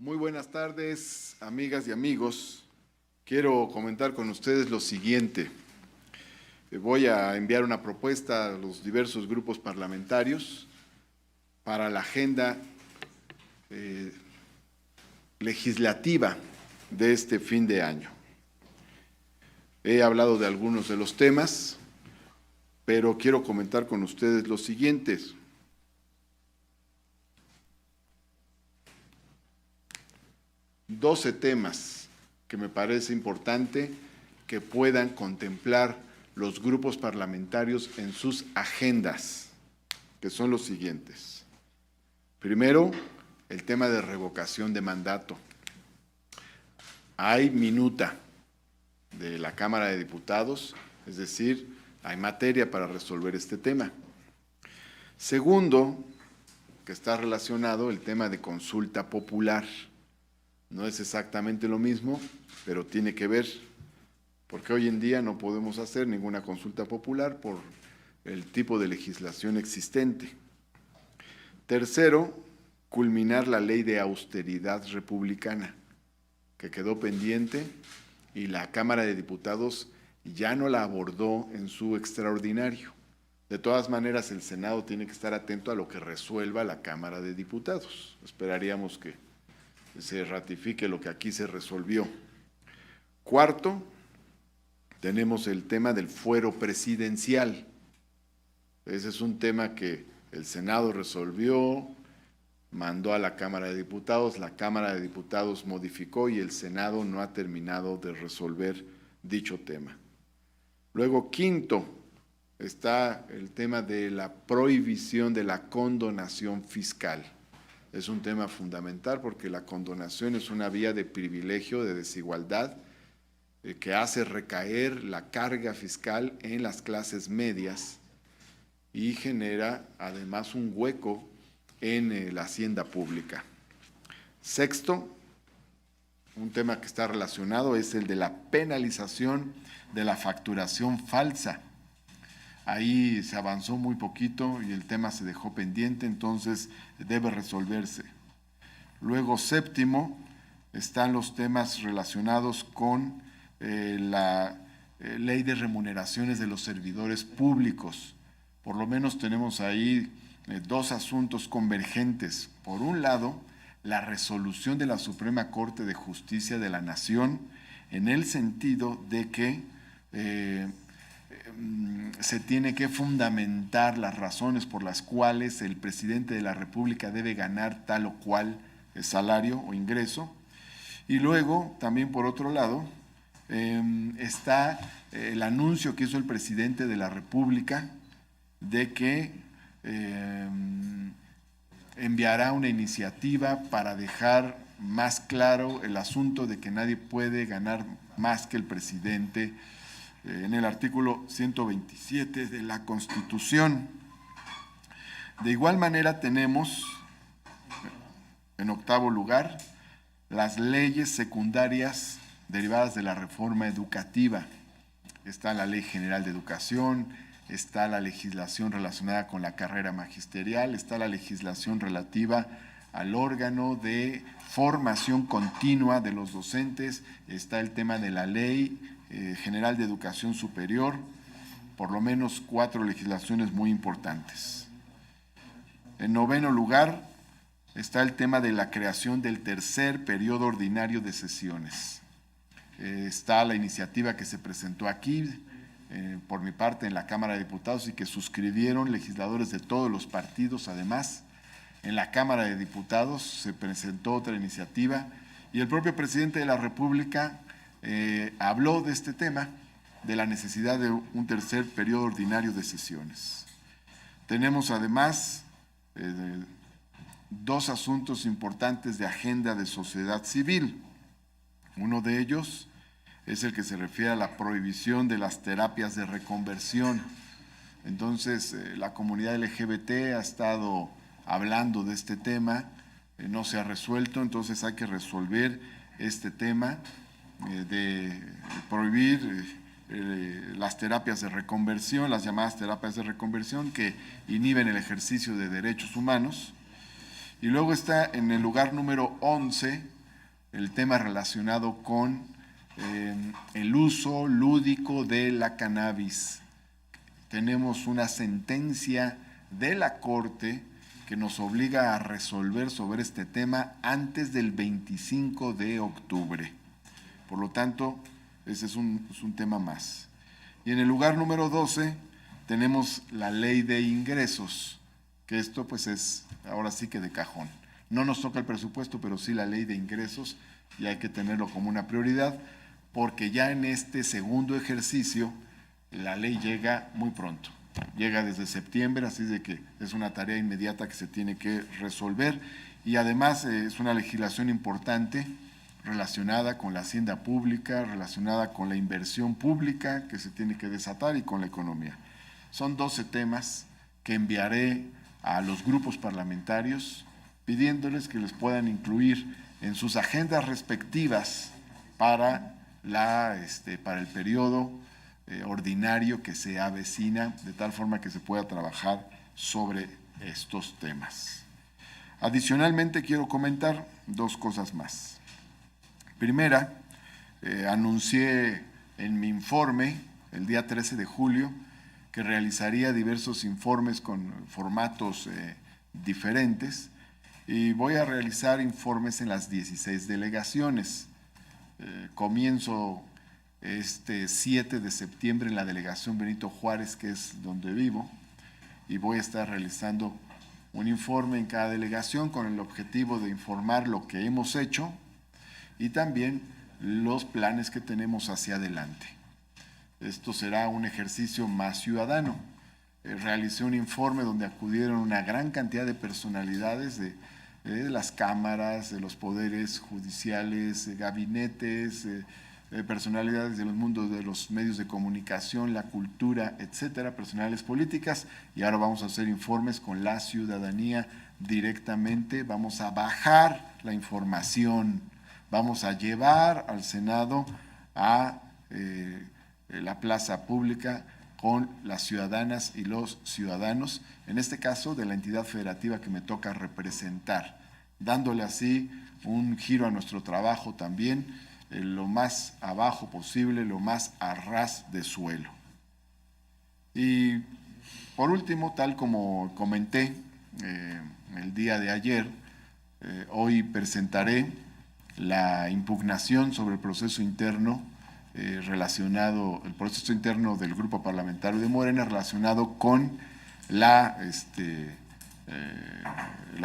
Muy buenas tardes, amigas y amigos. Quiero comentar con ustedes lo siguiente. Voy a enviar una propuesta a los diversos grupos parlamentarios para la agenda legislativa de este fin de año. He hablado de algunos de los temas, pero quiero comentar con ustedes los siguientes. Doce temas que me parece importante que puedan contemplar los grupos parlamentarios en sus agendas, que son los siguientes. Primero, el tema de revocación de mandato. Hay minuta de la Cámara de Diputados, es decir, hay materia para resolver este tema. Segundo, que está relacionado, el tema de consulta popular. No es exactamente lo mismo, pero tiene que ver, porque hoy en día no podemos hacer ninguna consulta popular por el tipo de legislación existente. Tercero, culminar la ley de austeridad republicana, que quedó pendiente y la Cámara de Diputados ya no la abordó en su extraordinario. De todas maneras, el Senado tiene que estar atento a lo que resuelva la Cámara de Diputados. Esperaríamos que se ratifique lo que aquí se resolvió. Cuarto, tenemos el tema del fuero presidencial. Ese es un tema que el Senado resolvió, mandó a la Cámara de Diputados, la Cámara de Diputados modificó y el Senado no ha terminado de resolver dicho tema. Luego, quinto, está el tema de la prohibición de la condonación fiscal. Es un tema fundamental porque la condonación es una vía de privilegio, de desigualdad, que hace recaer la carga fiscal en las clases medias y genera además un hueco en la hacienda pública. Sexto, un tema que está relacionado es el de la penalización de la facturación falsa. Ahí se avanzó muy poquito y el tema se dejó pendiente, entonces debe resolverse. Luego, séptimo, están los temas relacionados con la ley de remuneraciones de los servidores públicos. Por lo menos tenemos ahí dos asuntos convergentes. Por un lado, la resolución de la Suprema Corte de Justicia de la Nación en el sentido de que se tiene que fundamentar las razones por las cuales el presidente de la República debe ganar tal o cual salario o ingreso. Y luego, también por otro lado, está el anuncio que hizo el presidente de la República de que enviará una iniciativa para dejar más claro el asunto de que nadie puede ganar más que el presidente en el artículo 127 de la Constitución. De igual manera tenemos, en octavo lugar, las leyes secundarias derivadas de la reforma educativa. Está la Ley General de Educación, está la legislación relacionada con la carrera magisterial, está la legislación relativa al órgano de formación continua de los docentes, está el tema de la Ley General de Educación Superior, por lo menos 4 legislaciones muy importantes. En noveno lugar está el tema de la creación del tercer periodo ordinario de sesiones. Está la iniciativa que se presentó aquí, por mi parte en la Cámara de Diputados y que suscribieron legisladores de todos los partidos. Además, en la Cámara de Diputados se presentó otra iniciativa y el propio presidente de la República habló de este tema, de la necesidad de un tercer periodo ordinario de sesiones. Tenemos además dos asuntos importantes de agenda de sociedad civil. Uno de ellos es el que se refiere a la prohibición de las terapias de reconversión. Entonces, la comunidad LGBT ha estado hablando de este tema, no se ha resuelto, entonces hay que resolver este tema de prohibir las terapias de reconversión, las llamadas terapias de reconversión que inhiben el ejercicio de derechos humanos. Y luego está en el lugar número 11 el tema relacionado con el uso lúdico de la cannabis. Tenemos una sentencia de la Corte que nos obliga a resolver sobre este tema antes del 25 de octubre. Por lo tanto, ese es un tema más. Y en el lugar número 12 tenemos la ley de ingresos, que esto pues es ahora sí que de cajón. No nos toca el presupuesto, pero sí la ley de ingresos, y hay que tenerlo como una prioridad, porque ya en este segundo ejercicio la ley llega muy pronto. Llega desde septiembre, así de que es una tarea inmediata que se tiene que resolver, y además es una legislación importante relacionada con la hacienda pública, relacionada con la inversión pública que se tiene que desatar y con la economía. Son 12 temas que enviaré a los grupos parlamentarios pidiéndoles que les puedan incluir en sus agendas respectivas para el periodo ordinario que se avecina, de tal forma que se pueda trabajar sobre estos temas. Adicionalmente, quiero comentar 2 cosas más. Primera, anuncié en mi informe el día 13 de julio que realizaría diversos informes con formatos diferentes, y voy a realizar informes en las 16 delegaciones. Comienzo este 7 de septiembre en la delegación Benito Juárez, que es donde vivo, y voy a estar realizando un informe en cada delegación con el objetivo de informar lo que hemos hecho y también los planes que tenemos hacia adelante. Esto será un ejercicio más ciudadano. Realicé un informe donde acudieron una gran cantidad de personalidades de las cámaras, de los poderes judiciales, gabinetes, personalidades de los mundos de los medios de comunicación, la cultura, etcétera, personalidades políticas, y ahora vamos a hacer informes con la ciudadanía directamente. Vamos a bajar la información, vamos a llevar al Senado a la plaza pública con las ciudadanas y los ciudadanos, en este caso de la entidad federativa que me toca representar, dándole así un giro a nuestro trabajo también, lo más abajo posible, lo más a ras de suelo. Y por último, tal como comenté el día de ayer, hoy presentaré la impugnación sobre el proceso interno el proceso interno del grupo parlamentario de Morena relacionado con la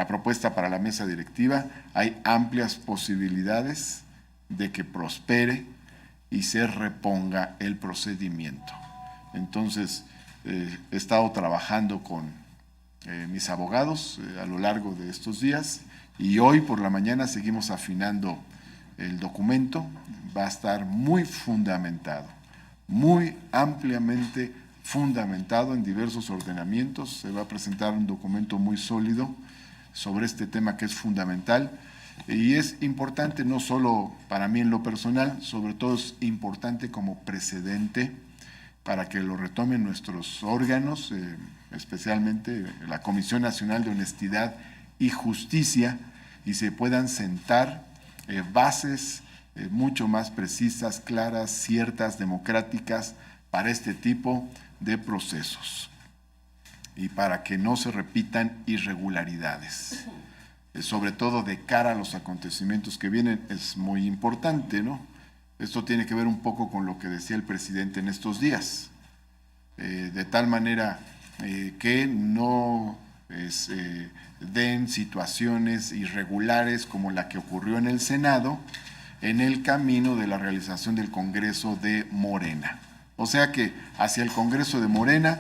propuesta para la mesa directiva. Hay amplias posibilidades de que prospere y se reponga el procedimiento. Entonces, he estado trabajando con mis abogados a lo largo de estos días, y hoy por la mañana seguimos afinando el documento. Va a estar muy fundamentado, muy ampliamente fundamentado en diversos ordenamientos. Se va a presentar un documento muy sólido sobre este tema que es fundamental, y es importante no solo para mí en lo personal, sobre todo es importante como precedente para que lo retomen nuestros órganos, especialmente la Comisión Nacional de Honestidad y Justicia, y se puedan sentar bases mucho más precisas, claras, ciertas, democráticas para este tipo de procesos y para que no se repitan irregularidades. Sobre todo de cara a los acontecimientos que vienen, es muy importante, ¿no? Esto tiene que ver un poco con lo que decía el presidente en estos días, de tal manera que no den situaciones irregulares como la que ocurrió en el Senado en el camino de la realización del Congreso de Morena. O sea que hacia el Congreso de Morena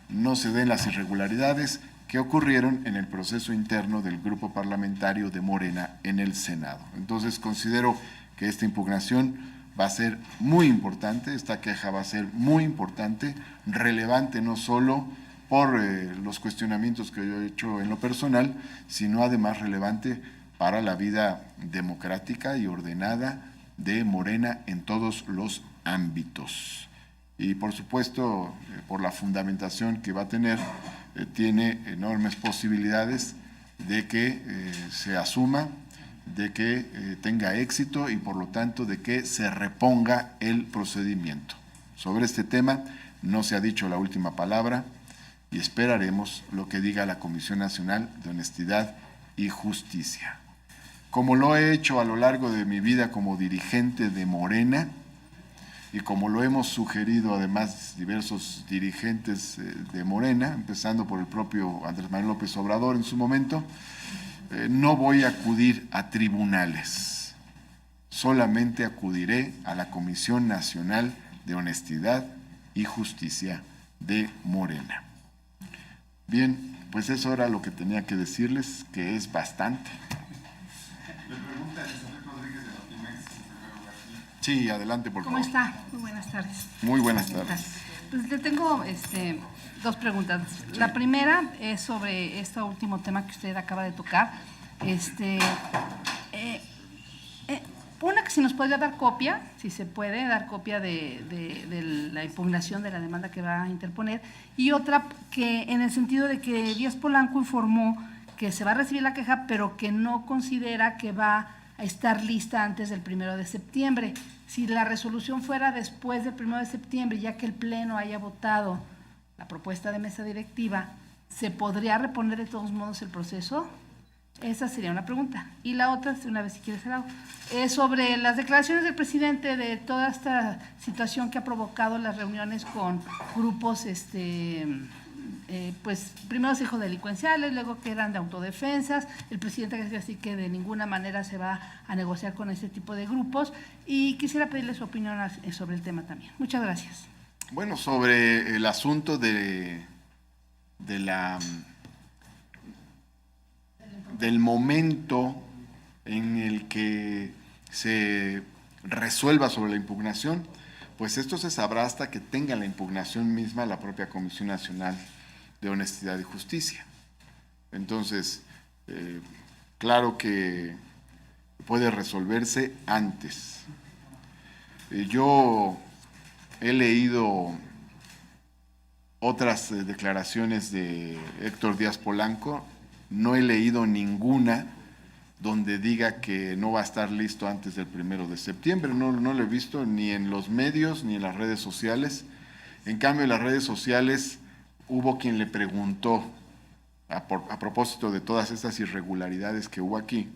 no se den las irregularidades que ocurrieron en el proceso interno del grupo parlamentario de Morena en el Senado. Entonces considero que esta impugnación va a ser muy importante, esta queja va a ser muy importante, relevante no solo por los cuestionamientos que yo he hecho en lo personal, sino además relevante para la vida democrática y ordenada de Morena en todos los ámbitos. Y por supuesto, por la fundamentación que va a tener, tiene enormes posibilidades de que se asuma, de que tenga éxito y por lo tanto de que se reponga el procedimiento. Sobre este tema no se ha dicho la última palabra y esperaremos lo que diga la Comisión Nacional de Honestidad y Justicia. Como lo he hecho a lo largo de mi vida como dirigente de Morena, y como lo hemos sugerido además diversos dirigentes de Morena, empezando por el propio Andrés Manuel López Obrador en su momento, no voy a acudir a tribunales, solamente acudiré a la Comisión Nacional de Honestidad y Justicia de Morena. Bien, pues eso era lo que tenía que decirles, que es bastante. Sí, adelante, por favor. ¿Cómo está? Muy buenas tardes. Muy buenas tardes. Pues le tengo dos preguntas. La primera es sobre este último tema que usted acaba de tocar. Una, que si nos podría dar copia, si se puede, dar copia de la impugnación de la demanda que va a interponer. Y otra, que en el sentido de que Díaz Polanco informó que se va a recibir la queja, pero que no considera que va a estar lista antes del 1 de septiembre. Si la resolución fuera después del 1 de septiembre, ya que el Pleno haya votado la propuesta de mesa directiva, ¿se podría reponer de todos modos el proceso? Esa sería una pregunta. Y la otra, una vez si quieres se la hago, es sobre las declaraciones del presidente de toda esta situación que ha provocado las reuniones con grupos, pues primero se dijo delincuenciales, luego que eran de autodefensas. El presidente decía así que de ninguna manera se va a negociar con ese tipo de grupos, y quisiera pedirle su opinión sobre el tema también. Muchas gracias. Bueno, sobre el asunto del momento en el que se resuelva sobre la impugnación, pues esto se sabrá hasta que tenga la impugnación misma la propia Comisión Nacional de Honestidad y Justicia. Entonces, claro que puede resolverse antes. Yo he leído otras declaraciones de Héctor Díaz Polanco, no he leído ninguna donde diga que no va a estar listo antes del 1 de septiembre, no lo he visto ni en los medios ni en las redes sociales. En cambio, en las redes sociales hubo quien le preguntó, a propósito de todas estas irregularidades que hubo aquí,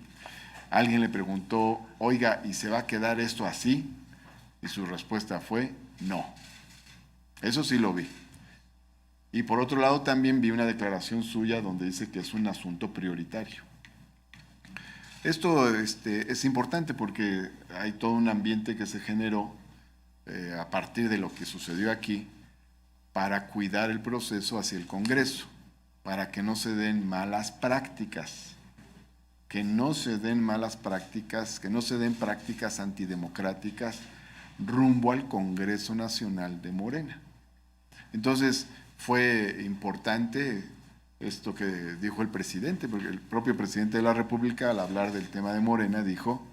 alguien le preguntó, oiga, ¿y se va a quedar esto así? Y su respuesta fue, no. Eso sí lo vi. Y por otro lado también vi una declaración suya donde dice que es un asunto prioritario. Esto es importante porque hay todo un ambiente que se generó a partir de lo que sucedió aquí para cuidar el proceso hacia el Congreso, para que no se den malas prácticas, que no se den prácticas antidemocráticas rumbo al Congreso Nacional de Morena. Entonces, fue importante esto que dijo el presidente, porque el propio presidente de la República, al hablar del tema de Morena, dijo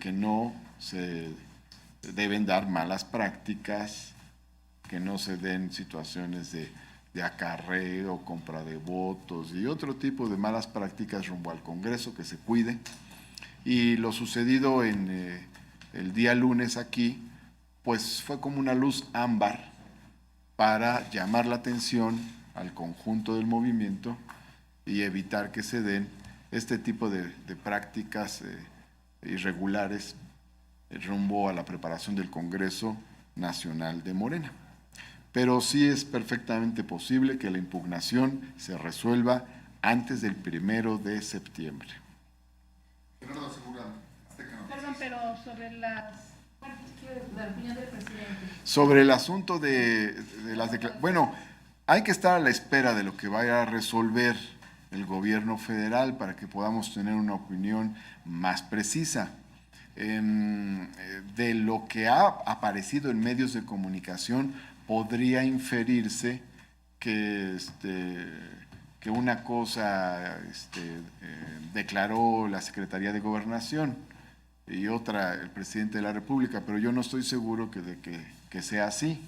que no se deben dar malas prácticas, que no se den situaciones de acarreo, compra de votos y otro tipo de malas prácticas rumbo al Congreso, que se cuide. Y lo sucedido en el día lunes aquí, pues fue como una luz ámbar para llamar la atención al conjunto del movimiento y evitar que se den este tipo de prácticas irregulares rumbo a la preparación del Congreso Nacional de Morena. Pero sí es perfectamente posible que la impugnación se resuelva antes del 1 de septiembre. Perdón, pero sobre la opinión del presidente. Sobre el asunto de las declaraciones, bueno, hay que estar a la espera de lo que vaya a resolver el gobierno federal para que podamos tener una opinión más precisa. De lo que ha aparecido en medios de comunicación, podría inferirse que una cosa declaró la Secretaría de Gobernación y otra el presidente de la República, pero yo no estoy seguro que sea así.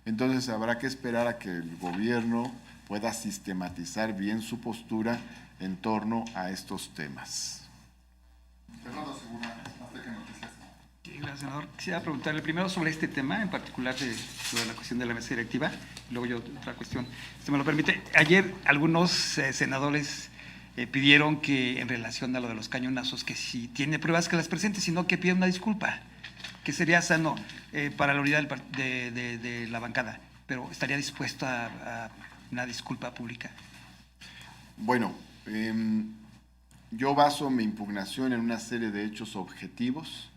Entonces habrá que esperar a que el gobierno pueda sistematizar bien su postura en torno a estos temas. Sí, gracias, senador. Quisiera preguntarle primero sobre este tema, en particular sobre la cuestión de la mesa directiva, y luego yo otra cuestión, si me lo permite. Ayer algunos senadores pidieron que, en relación a lo de los cañonazos, que si tiene pruebas que las presente, sino que pida una disculpa, que sería sano para la unidad de la bancada, pero estaría dispuesto a una disculpa pública. Bueno, yo baso mi impugnación en una serie de hechos objetivos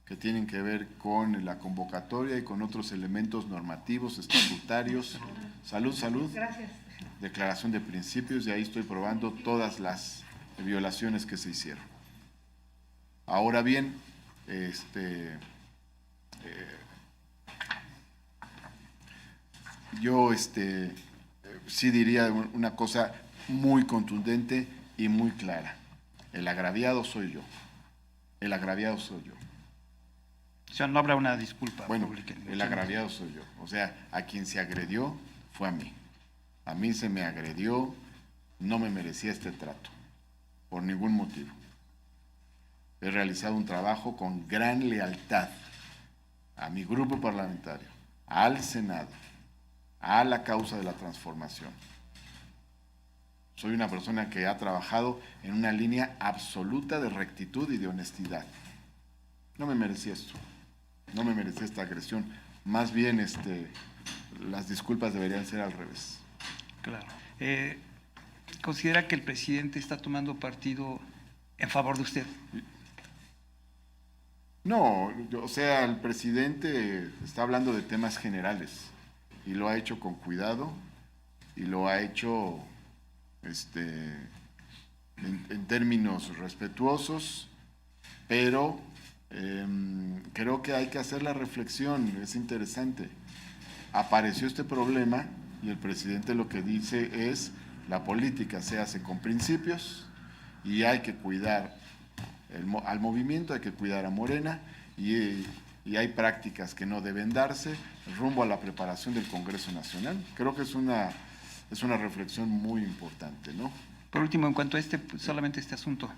que tienen que ver con la convocatoria y con otros elementos normativos, estatutarios. Salud. Gracias. Declaración de principios, y ahí estoy probando todas las violaciones que se hicieron. Ahora bien, yo sí diría una cosa muy contundente y muy clara. El agraviado soy yo. El agraviado soy yo. O sea, no habrá una disculpa pública. El agraviado soy yo. O sea, a quien se agredió fue a mí. A mí se me agredió, no me merecía este trato, por ningún motivo. He realizado un trabajo con gran lealtad a mi grupo parlamentario, al Senado, a la causa de la transformación. Soy una persona que ha trabajado en una línea absoluta de rectitud y de honestidad. No me merecía esto, no me merecía esta agresión. Más bien, las disculpas deberían ser al revés. Claro. ¿Considera que el presidente está tomando partido en favor de usted? No, o sea, el presidente está hablando de temas generales y lo ha hecho con cuidado y lo ha hecho en términos respetuosos, pero creo que hay que hacer la reflexión, es interesante. Apareció este problema y el presidente lo que dice es: la política se hace con principios y hay que cuidar al movimiento, hay que cuidar a Morena y hay prácticas que no deben darse rumbo a la preparación del Congreso Nacional. Creo que es una reflexión muy importante, ¿no? Por último, en cuanto a solamente este asunto,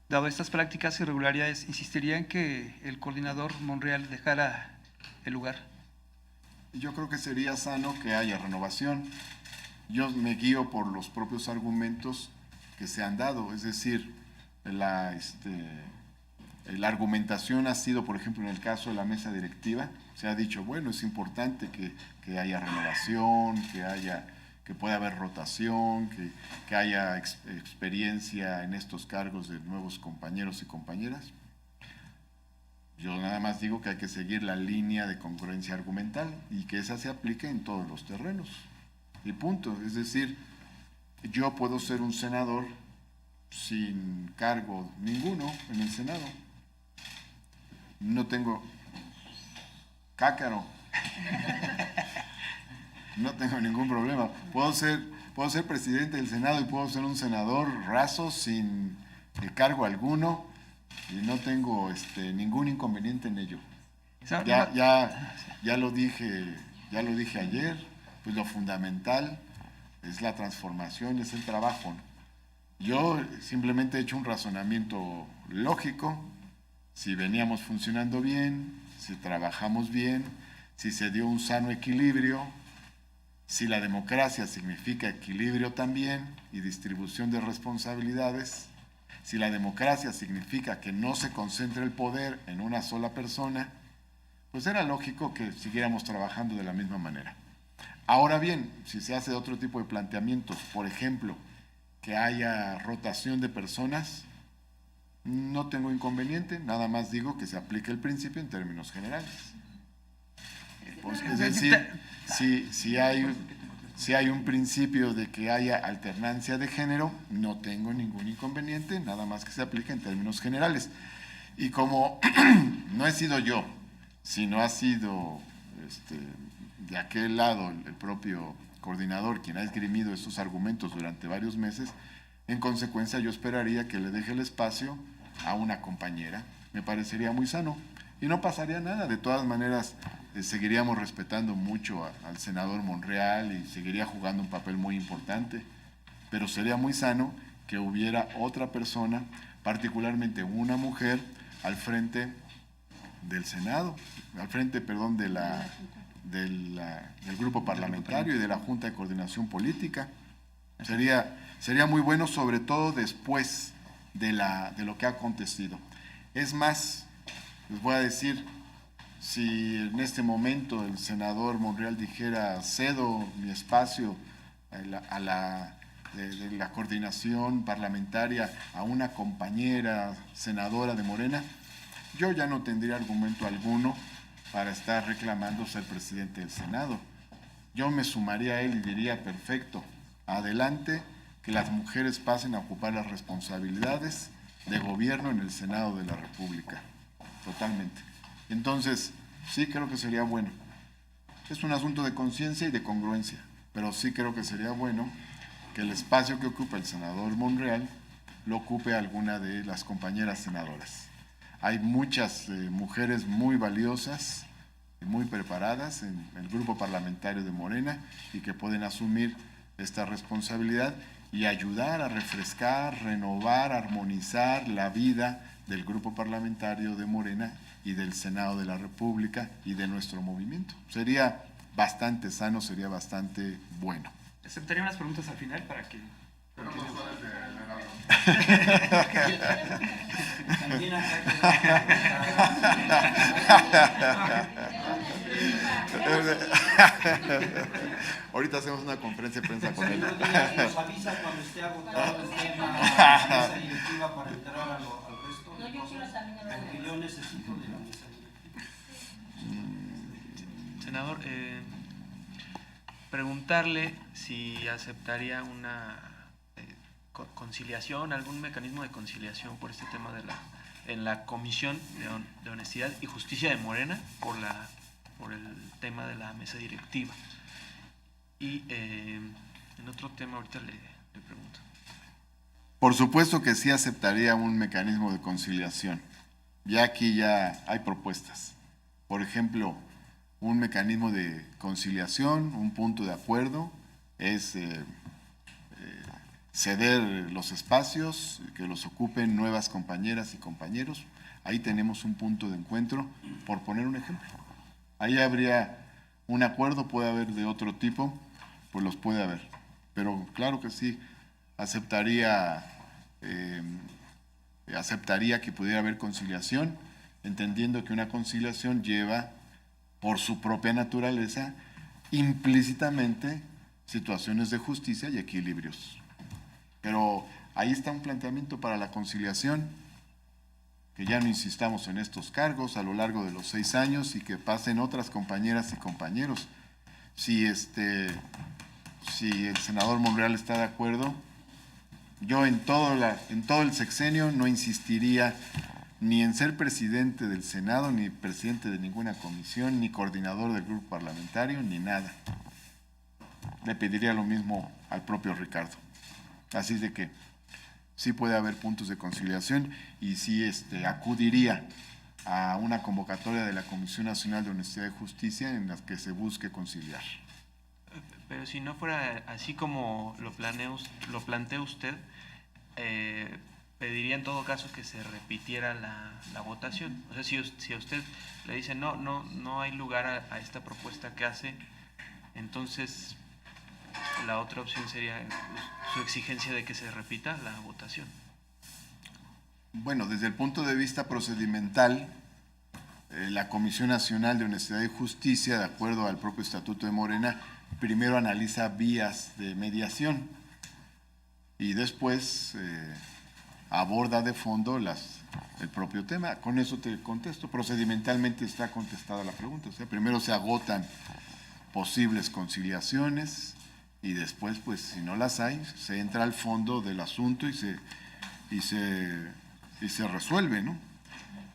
dado estas prácticas e irregularidades, ¿insistiría en que el coordinador Monreal dejara el lugar? Yo creo que sería sano que haya renovación. Yo me guío por los propios argumentos que se han dado, es decir, la argumentación ha sido, por ejemplo, en el caso de la mesa directiva, se ha dicho, bueno, es importante que haya renovación, que pueda haber rotación, que haya experiencia en estos cargos de nuevos compañeros y compañeras. Yo nada más digo que hay que seguir la línea de congruencia argumental y que esa se aplique en todos los terrenos. Y punto. Es decir, yo puedo ser un senador sin cargo ninguno en el Senado. No tengo cácaro. No tengo ningún problema. Puedo ser presidente del Senado y puedo ser un senador raso sin cargo alguno y no tengo ningún inconveniente en ello. Ya lo dije ayer, pues lo fundamental es la transformación, es el trabajo. Yo simplemente he hecho un razonamiento lógico. Si veníamos funcionando bien, si trabajamos bien, si se dio un sano equilibrio, si la democracia significa equilibrio también y distribución de responsabilidades, si la democracia significa que no se concentre el poder en una sola persona, pues era lógico que siguiéramos trabajando de la misma manera. Ahora bien, si se hace otro tipo de planteamientos, por ejemplo, que haya rotación de personas, no tengo inconveniente, nada más digo que se aplique el principio en términos generales. Pues, es decir, si hay un principio de que haya alternancia de género, no tengo ningún inconveniente, nada más que se aplique en términos generales. Y como no he sido yo, sino ha sido de aquel lado el propio coordinador quien ha esgrimido estos argumentos durante varios meses, en consecuencia yo esperaría que le deje el espacio a una compañera. Me parecería muy sano y no pasaría nada. De todas maneras, seguiríamos respetando mucho al senador Monreal y seguiría jugando un papel muy importante, pero sería muy sano que hubiera otra persona, particularmente una mujer, al frente del Senado, al frente, perdón, del grupo parlamentario y de la Junta de Coordinación Política. Sería muy bueno, sobre todo después de lo que ha acontecido. Es más, les voy a decir, si en este momento el senador Monreal dijera: cedo mi espacio de la coordinación parlamentaria a una compañera senadora de Morena, yo ya no tendría argumento alguno para estar reclamando ser presidente del Senado. Yo me sumaría a él y diría: perfecto, adelante, que las mujeres pasen a ocupar las responsabilidades de gobierno en el Senado de la República. Totalmente. Entonces, sí creo que sería bueno. Es un asunto de conciencia y de congruencia, pero sí creo que sería bueno que el espacio que ocupa el senador Monreal lo ocupe alguna de las compañeras senadoras. Hay muchas mujeres muy valiosas y muy preparadas en el grupo parlamentario de Morena y que pueden asumir esta responsabilidad y ayudar a refrescar, renovar, armonizar la vida del grupo parlamentario de Morena y del Senado de la República y de nuestro movimiento. Sería bastante sano, sería bastante bueno. Aceptaría unas preguntas al final para que... También Ahorita hacemos una conferencia de prensa con él. nos avisa cuando esté agotado el tema de la mesa directiva para entrar al resto de cosas, porque yo necesito de la mesa directiva. Senador, preguntarle si aceptaría una conciliación, algún mecanismo de conciliación por este tema en la Comisión de Honestidad y Justicia de Morena por el tema de la mesa directiva. Y en otro tema ahorita le pregunto. Por supuesto que sí aceptaría un mecanismo de conciliación. Ya aquí ya hay propuestas. Por ejemplo, un mecanismo de conciliación, un punto de acuerdo, es ceder los espacios, que los ocupen nuevas compañeras y compañeros. Ahí tenemos un punto de encuentro, por poner un ejemplo. Ahí habría un acuerdo, puede haber de otro tipo, pues los puede haber. Pero claro que sí, aceptaría que pudiera haber conciliación, entendiendo que una conciliación lleva, por su propia naturaleza, implícitamente situaciones de justicia y equilibrios. Pero ahí está un planteamiento para la conciliación, que ya no insistamos en estos cargos a lo largo de los 6 años y que pasen otras compañeras y compañeros. Si el senador Monreal está de acuerdo, yo en todo el sexenio no insistiría ni en ser presidente del Senado, ni presidente de ninguna comisión, ni coordinador del grupo parlamentario, ni nada. Le pediría lo mismo al propio Ricardo. Así de que sí puede haber puntos de conciliación y sí acudiría a una convocatoria de la Comisión Nacional de Honestidad y Justicia en la que se busque conciliar. Pero si no fuera así como lo plantea usted, pediría en todo caso que se repitiera la votación. O sea, si a usted le dice no hay lugar a esta propuesta que hace, entonces la otra opción sería su exigencia de que se repita la votación. Bueno, desde el punto de vista procedimental, la Comisión Nacional de Honestidad y Justicia, de acuerdo al propio Estatuto de Morena, primero analiza vías de mediación y después aborda de fondo el propio tema. Con eso te contesto. Procedimentalmente está contestada la pregunta. O sea, primero se agotan posibles conciliaciones y después, pues, si no las hay, se entra al fondo del asunto y se resuelve, ¿no?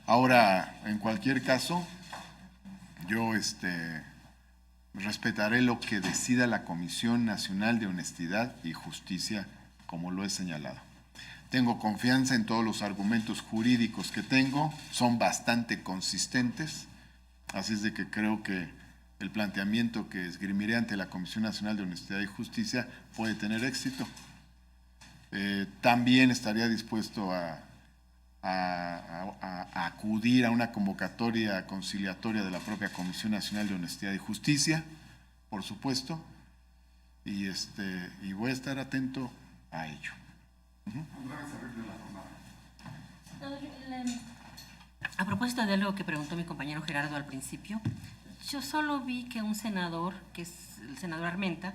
Ahora, en cualquier caso, yo respetaré lo que decida la Comisión Nacional de Honestidad y Justicia, como lo he señalado. Tengo confianza en todos los argumentos jurídicos que tengo, son bastante consistentes, así es de que creo que el planteamiento que esgrimiré ante la Comisión Nacional de Honestidad y Justicia puede tener éxito. También estaría dispuesto a acudir a una convocatoria conciliatoria de la propia Comisión Nacional de Honestidad y Justicia, por supuesto, y voy a estar atento a ello. A propósito de algo que preguntó mi compañero Gerardo al principio, yo solo vi que un senador, que es el senador Armenta,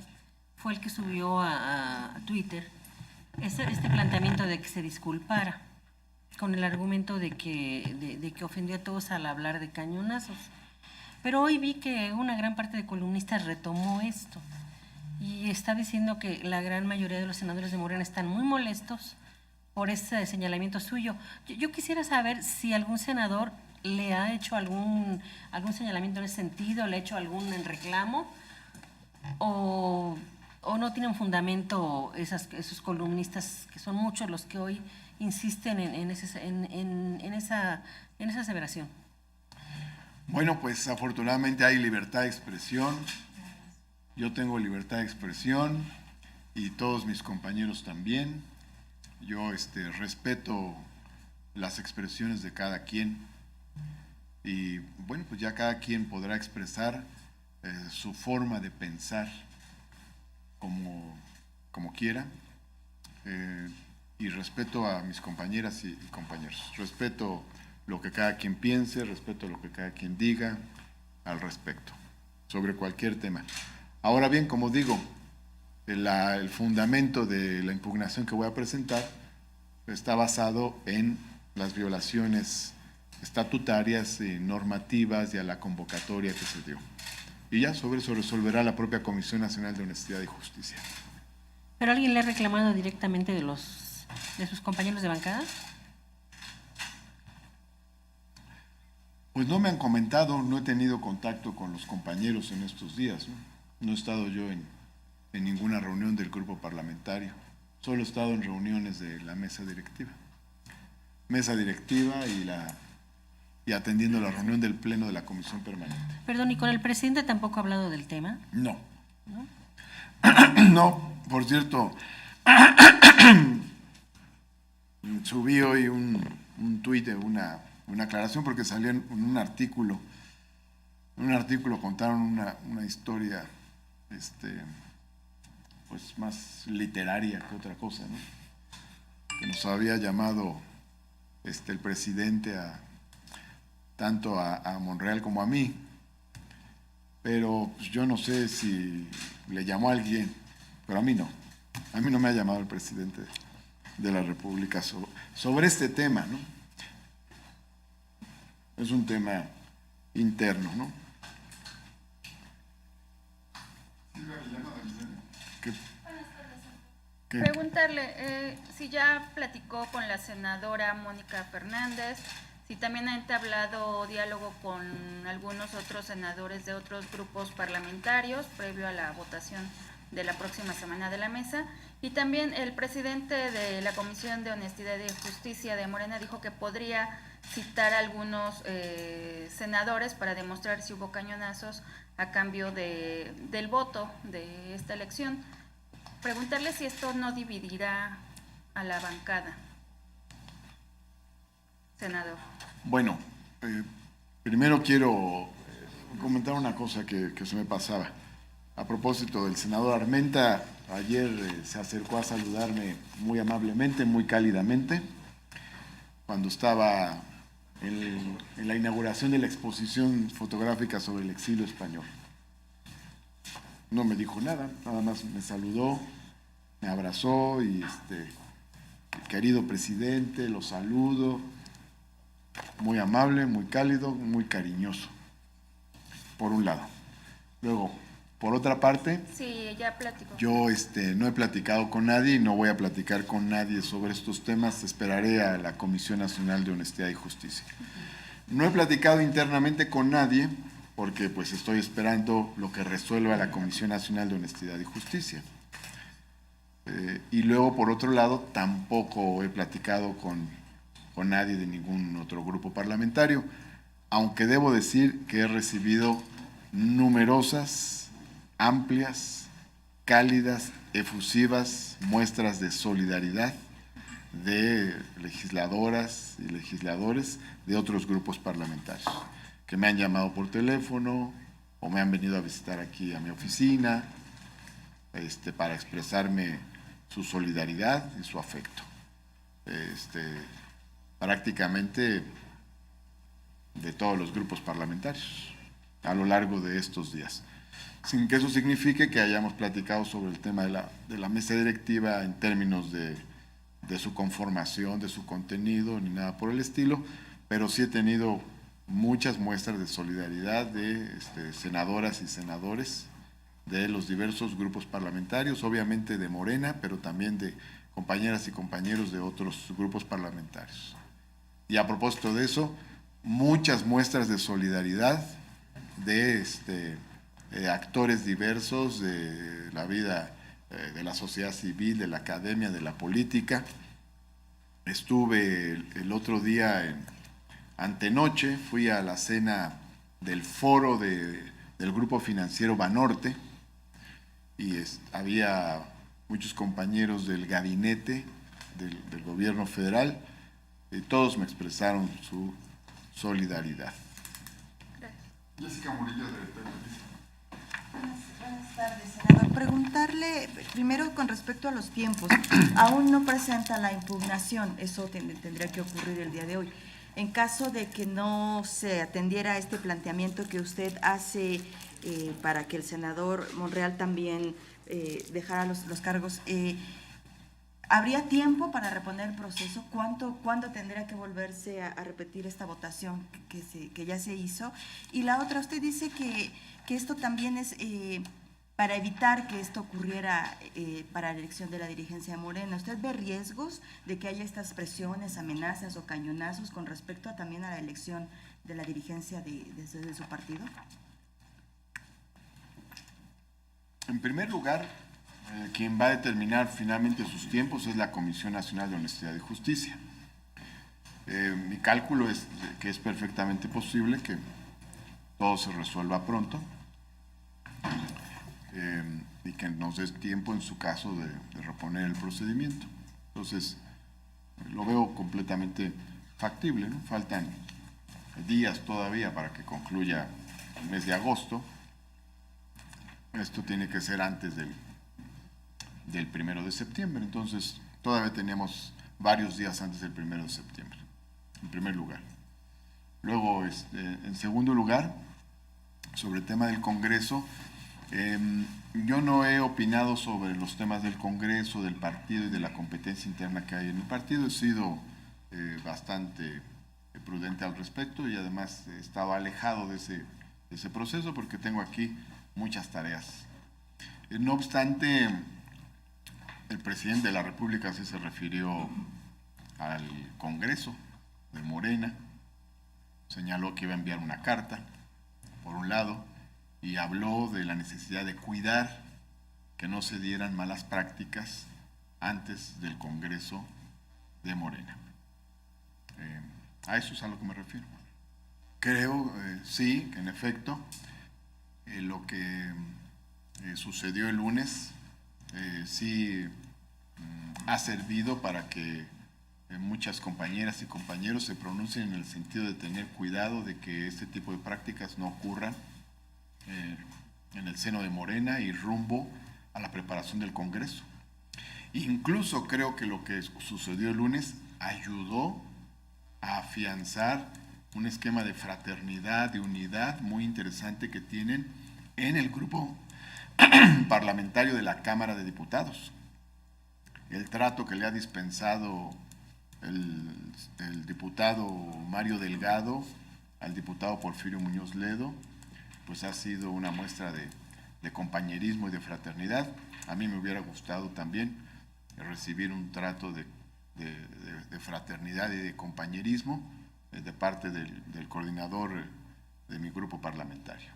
fue el que subió a Twitter este planteamiento de que se disculpara, con el argumento de que ofendió a todos al hablar de cañonazos. Pero hoy vi que una gran parte de columnistas retomó esto y está diciendo que la gran mayoría de los senadores de Morena están muy molestos por ese señalamiento suyo. Yo quisiera saber si algún senador le ha hecho algún señalamiento en ese sentido, le ha hecho algún reclamo, o no tienen fundamento esos columnistas, que son muchos los que hoy insisten en esa aseveración. Bueno, pues afortunadamente hay libertad de expresión. Yo tengo libertad de expresión y todos mis compañeros también. Yo respeto las expresiones de cada quien y bueno, pues ya cada quien podrá expresar su forma de pensar como quiera, y respeto a mis compañeras y compañeros. Respeto lo que cada quien piense, respeto lo que cada quien diga al respecto, sobre cualquier tema. Ahora bien, como digo, el fundamento de la impugnación que voy a presentar está basado en las violaciones estatutarias y normativas y a la convocatoria que se dio. Y ya sobre eso resolverá la propia Comisión Nacional de Honestidad y Justicia. ¿Pero alguien le ha reclamado directamente de sus compañeros de bancada? Pues no me han comentado, no he tenido contacto con los compañeros en estos días, no he estado yo en ninguna reunión del grupo parlamentario, solo he estado en reuniones de la mesa directiva y atendiendo la reunión del Pleno de la Comisión Permanente. Perdón, ¿y con el presidente tampoco ha hablado del tema? No. No, por cierto, subí hoy un tuit de una aclaración porque salió en un artículo. En un artículo contaron una historia pues más literaria que otra cosa, ¿no? Que nos había llamado el presidente tanto a Monreal como a mí, pero pues, yo no sé si le llamó a alguien, pero a mí no me ha llamado el presidente de la República sobre este tema, ¿no? Es un tema interno, ¿no? Preguntarle si ya platicó con la senadora Mónica Fernández, si también ha entablado diálogo con algunos otros senadores de otros grupos parlamentarios previo a la votación de la próxima semana de la mesa. Y también el presidente de la Comisión de Honestidad y Justicia de Morena dijo que podría citar a algunos senadores para demostrar si hubo cañonazos a cambio del voto de esta elección. Preguntarle si esto no dividirá a la bancada, senador. Bueno, primero quiero comentar una cosa que se me pasaba. A propósito del senador Armenta, ayer se acercó a saludarme muy amablemente, muy cálidamente, cuando estaba en la inauguración de la exposición fotográfica sobre el exilio español. No me dijo nada más me saludó, me abrazó y querido presidente, lo saludo, muy amable, muy cálido, muy cariñoso, por un lado. Luego, por otra parte, sí, ya platicó. Yo no he platicado con nadie y no voy a platicar con nadie sobre estos temas, esperaré a la Comisión Nacional de Honestidad y Justicia. No he platicado internamente con nadie porque pues estoy esperando lo que resuelva la Comisión Nacional de Honestidad y Justicia. Y luego, por otro lado, tampoco he platicado con nadie de ningún otro grupo parlamentario, aunque debo decir que he recibido numerosas, amplias cálidas, efusivas muestras de solidaridad de legisladoras y legisladores de otros grupos parlamentarios, que me han llamado por teléfono o me han venido a visitar aquí a mi oficina, para expresarme su solidaridad y su afecto. Prácticamente de todos los grupos parlamentarios a lo largo de estos días. Sin que eso signifique que hayamos platicado sobre el tema de la mesa directiva en términos de su conformación, de su contenido, ni nada por el estilo, pero sí he tenido muchas muestras de solidaridad de senadoras y senadores de los diversos grupos parlamentarios, obviamente de Morena, pero también de compañeras y compañeros de otros grupos parlamentarios. Y a propósito de eso, muchas muestras de solidaridad de actores diversos de la vida de la sociedad civil, de la academia, de la política. Estuve el otro día, antenoche, fui a la cena del foro del Grupo Financiero Banorte y había muchos compañeros del gabinete del gobierno federal y todos me expresaron su solidaridad. Jessica Murillo, directora. Buenas tardes, senador. Preguntarle primero con respecto a los tiempos. Aún no presenta la impugnación, eso tendría que ocurrir el día de hoy. En caso de que no se atendiera a este planteamiento que usted hace para que el senador Monreal también dejara los cargos, ¿habría tiempo para reponer el proceso? ¿Cuándo tendría que volverse a repetir esta votación que ya se hizo? Y la otra, usted dice que esto también es para evitar que esto ocurriera para la elección de la dirigencia de Morena. ¿Usted ve riesgos de que haya estas presiones, amenazas o cañonazos con respecto también a la elección de la dirigencia de su partido? En primer lugar, quien va a determinar finalmente sus tiempos es la Comisión Nacional de Honestidad y Justicia. Mi cálculo es que es perfectamente posible que todo se resuelva pronto y que nos dé tiempo en su caso de reponer el procedimiento. Entonces, lo veo completamente factible, ¿no? Faltan días todavía para que concluya el mes de agosto. Esto tiene que ser antes del 1 de septiembre, entonces todavía tenemos varios días antes del 1 de septiembre, en primer lugar. Luego, en segundo lugar, sobre el tema del Congreso, yo no he opinado sobre los temas del Congreso, del partido y de la competencia interna que hay en el partido. He sido bastante prudente al respecto y además he estado alejado de ese proceso porque tengo aquí muchas tareas. No obstante, el presidente de la República sí se refirió al Congreso de Morena, señaló que iba a enviar una carta, por un lado, y habló de la necesidad de cuidar que no se dieran malas prácticas antes del Congreso de Morena. A eso es a lo que me refiero. Creo, sí, que en efecto, lo que sucedió el lunes sí ha servido para que muchas compañeras y compañeros se pronuncien en el sentido de tener cuidado de que este tipo de prácticas no ocurran en el seno de Morena y rumbo a la preparación del Congreso. Incluso creo que lo que sucedió el lunes ayudó a afianzar un esquema de fraternidad, de unidad muy interesante que tienen en el grupo parlamentario de la Cámara de Diputados. El trato que le ha dispensado el diputado Mario Delgado al diputado Porfirio Muñoz Ledo, pues ha sido una muestra de compañerismo y de fraternidad. A mí me hubiera gustado también recibir un trato de fraternidad y de compañerismo de parte del coordinador de mi grupo parlamentario.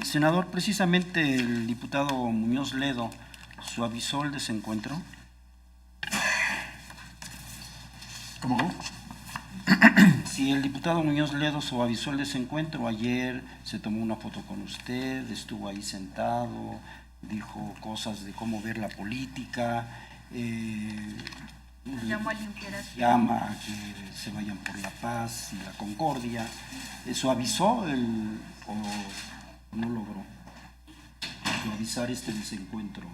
Senador, precisamente el diputado Muñoz Ledo suavizó el desencuentro. ¿Cómo? Si el diputado Muñoz Ledo suavizó el desencuentro, ayer se tomó una foto con usted, estuvo ahí sentado, dijo cosas de cómo ver la política, Llamo a limpiar así. llama a que se vayan por la paz y la concordia. ¿Suavizó o no logró suavizar este desencuentro?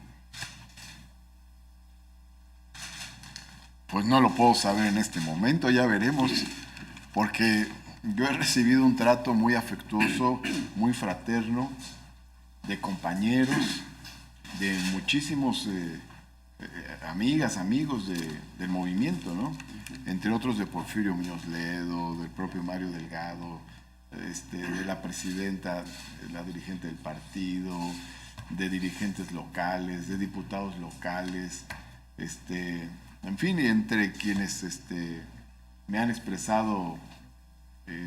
Pues no lo puedo saber en este momento, ya veremos, porque yo he recibido un trato muy afectuoso, muy fraterno, de compañeros, de muchísimos amigas, amigos del movimiento, ¿no? Entre otros de Porfirio Muñoz Ledo, del propio Mario Delgado, de la presidenta, la dirigente del partido, de dirigentes locales, de diputados locales, en fin, y entre quienes me han expresado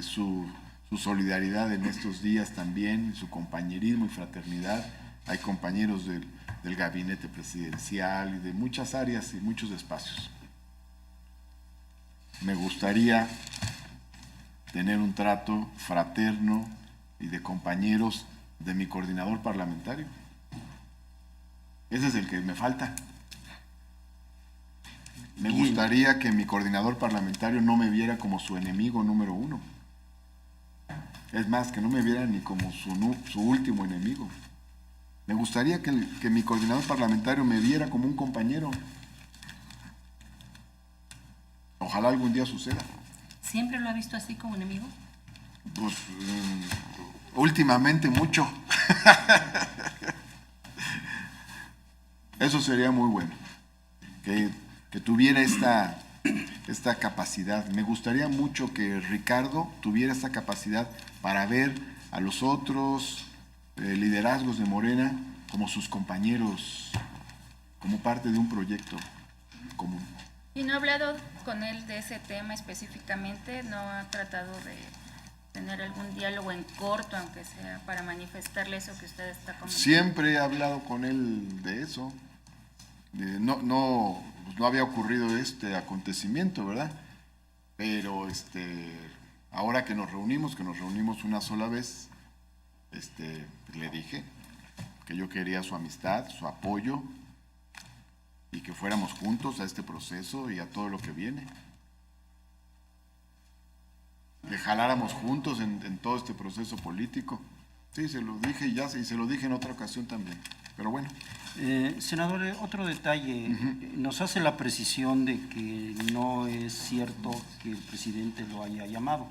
su solidaridad en estos días también, su compañerismo y fraternidad. Hay compañeros del gabinete presidencial y de muchas áreas y muchos espacios. Me gustaría tener un trato fraterno y de compañeros de mi coordinador parlamentario. Ese es el que me falta. Me gustaría que mi coordinador parlamentario no me viera como su enemigo número uno. Es más, que no me viera ni como su último enemigo. Me gustaría que mi coordinador parlamentario me viera como un compañero. Ojalá algún día suceda. ¿Siempre lo ha visto así como enemigo? Pues últimamente mucho. Eso sería muy bueno. Que tuviera esta capacidad. Me gustaría mucho que Ricardo tuviera esta capacidad para ver a los otros liderazgos de Morena como sus compañeros, como parte de un proyecto común. ¿Y no ha hablado con él de ese tema específicamente? ¿No ha tratado de tener algún diálogo en corto, aunque sea para manifestarle eso que usted está comentando? Siempre he hablado con él de eso. No había ocurrido este acontecimiento, ¿verdad? Pero ahora que nos reunimos una sola vez, le dije que yo quería su amistad, su apoyo y que fuéramos juntos a este proceso y a todo lo que viene. Que jaláramos juntos en todo este proceso político. Sí, se lo dije y se lo dije en otra ocasión también. Pero bueno. Senador, otro detalle, nos hace la precisión de que no es cierto que el presidente lo haya llamado.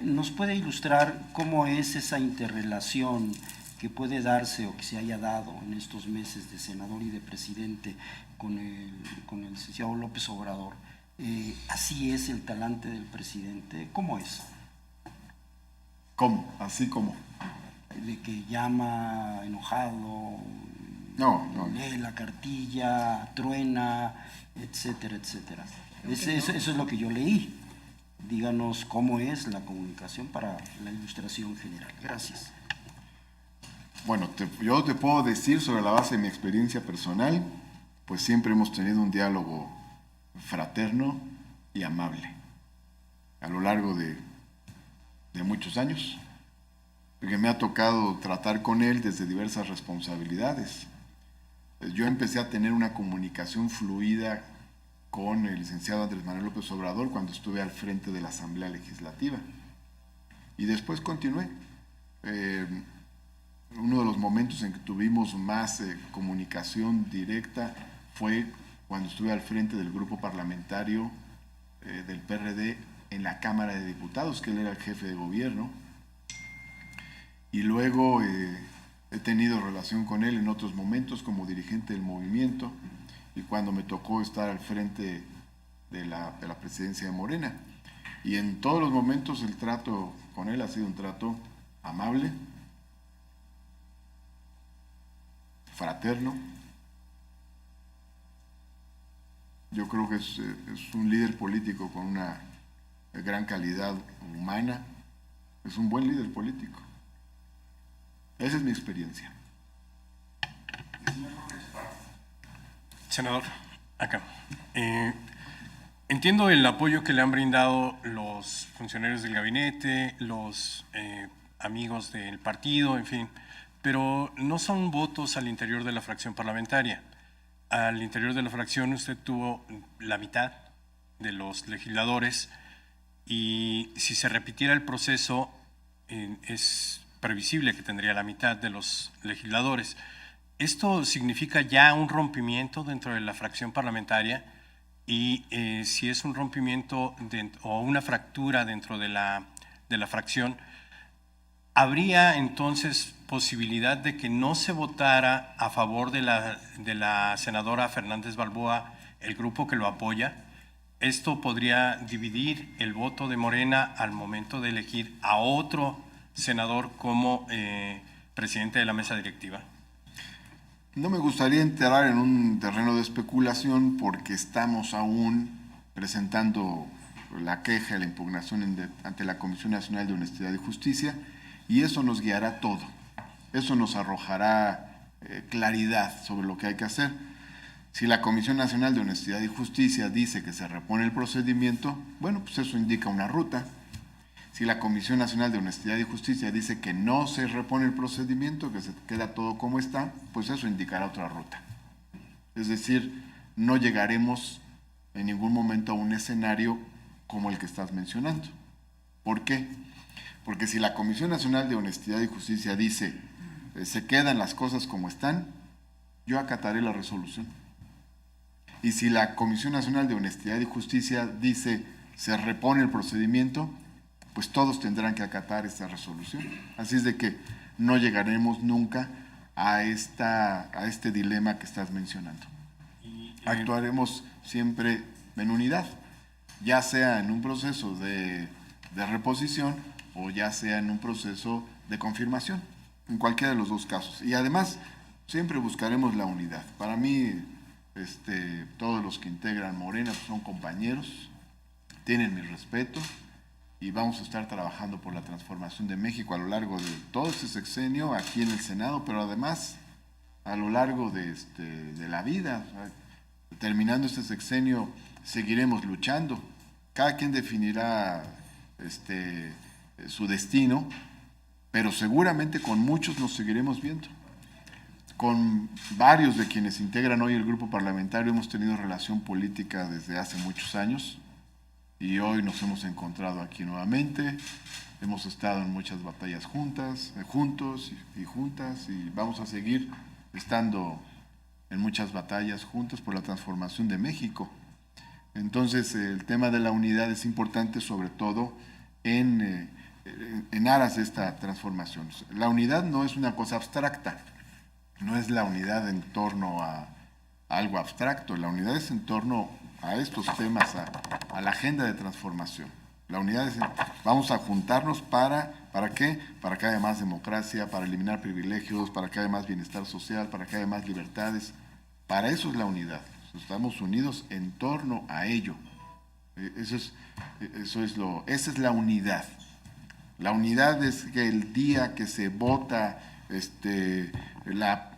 ¿Nos puede ilustrar cómo es esa interrelación que puede darse o que se haya dado en estos meses de senador y de presidente con el licenciado López Obrador? ¿Así es el talante del presidente? ¿Cómo es? ¿Cómo? ¿Así como? De que llama enojado, no. lee la cartilla, truena, etcétera, etcétera. Eso es lo que yo leí. Díganos cómo es la comunicación para la ilustración general. Gracias. Bueno, yo te puedo decir sobre la base de mi experiencia personal, pues siempre hemos tenido un diálogo fraterno y amable a lo largo de muchos años, porque me ha tocado tratar con él desde diversas responsabilidades. Yo empecé a tener una comunicación fluida con el licenciado Andrés Manuel López Obrador cuando estuve al frente de la Asamblea Legislativa. Y después continué. Uno de los momentos en que tuvimos más comunicación directa fue cuando estuve al frente del grupo parlamentario del PRD en la Cámara de Diputados, que él era el jefe de gobierno. Y luego he tenido relación con él en otros momentos como dirigente del movimiento y cuando me tocó estar al frente de la presidencia de Morena. Y en todos los momentos el trato con él ha sido un trato amable, fraterno. Yo creo que es un líder político con una gran calidad humana. Es un buen líder político. Esa es mi experiencia. Senador, acá. Entiendo el apoyo que le han brindado los funcionarios del gabinete, los amigos del partido, en fin, pero no son votos al interior de la fracción parlamentaria. Al interior de la fracción usted tuvo la mitad de los legisladores y si se repitiera el proceso es previsible que tendría la mitad de los legisladores. ¿Esto significa ya un rompimiento dentro de la fracción parlamentaria? Y si es un rompimiento o una fractura dentro de la fracción, ¿habría entonces posibilidad de que no se votara a favor de la senadora Fernández Balboa el grupo que lo apoya? ¿Esto podría dividir el voto de Morena al momento de elegir a otro senador como presidente de la mesa directiva? No me gustaría entrar en un terreno de especulación porque estamos aún presentando la queja y la impugnación ante la Comisión Nacional de Honestidad y Justicia y eso nos guiará todo. Eso nos arrojará claridad sobre lo que hay que hacer. Si la Comisión Nacional de Honestidad y Justicia dice que se repone el procedimiento, bueno, pues eso indica una ruta. Si la Comisión Nacional de Honestidad y Justicia dice que no se repone el procedimiento, que se queda todo como está, pues eso indicará otra ruta. Es decir, no llegaremos en ningún momento a un escenario como el que estás mencionando. ¿Por qué? Porque si la Comisión Nacional de Honestidad y Justicia dice se quedan las cosas como están, yo acataré la resolución. Y si la Comisión Nacional de Honestidad y Justicia dice se repone el procedimiento, pues todos tendrán que acatar esta resolución. Así es de que no llegaremos nunca a este dilema que estás mencionando. Actuaremos siempre en unidad, ya sea en un proceso de reposición o ya sea en un proceso de confirmación, en cualquiera de los dos casos. Y además, siempre buscaremos la unidad. Para mí, todos los que integran Morena pues, son compañeros, tienen mi respeto, y vamos a estar trabajando por la transformación de México a lo largo de todo este sexenio aquí en el Senado, pero además a lo largo de la vida. Terminando este sexenio seguiremos luchando. Cada quien definirá su destino, pero seguramente con muchos nos seguiremos viendo. Con varios de quienes integran hoy el grupo parlamentario hemos tenido relación política desde hace muchos años. Y hoy nos hemos encontrado aquí nuevamente, hemos estado en muchas batallas juntos y juntas, y vamos a seguir estando en muchas batallas juntos por la transformación de México. Entonces, el tema de la unidad es importante, sobre todo en aras de esta transformación. La unidad no es una cosa abstracta, no es la unidad en torno a algo abstracto, la unidad es en torno a estos temas, a la agenda de transformación. La unidad es, vamos a juntarnos ¿para qué? Para que haya más democracia, para eliminar privilegios, para que haya más bienestar social, para que haya más libertades. Para eso es la unidad. Estamos unidos en torno a ello. Esa es la unidad. La unidad es que el día que se vota la